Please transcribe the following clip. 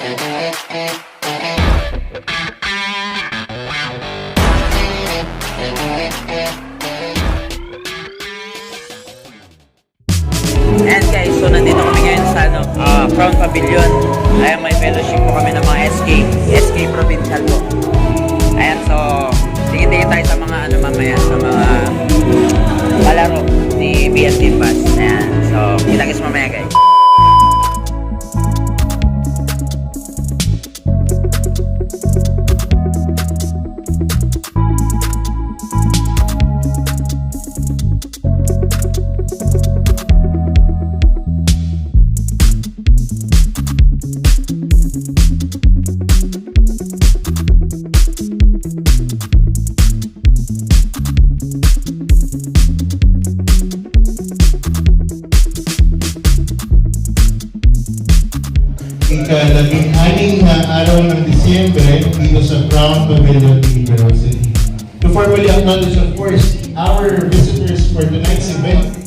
Ayan guys, so nandito kami ngayon sa Crown Pavilion. Ayan, may fellowship po kami ng mga SK Provincial po. Ayan, so tingin-tingin tayo sa mga mamaya, sa mga palaro ni BST Bus. Ayan, so kita-kits mamaya guys. Ika-labing-aning na araw ng Disyembre dito sa Crown Pavilion in City. To formally acknowledge, of course, our visitors for tonight's event,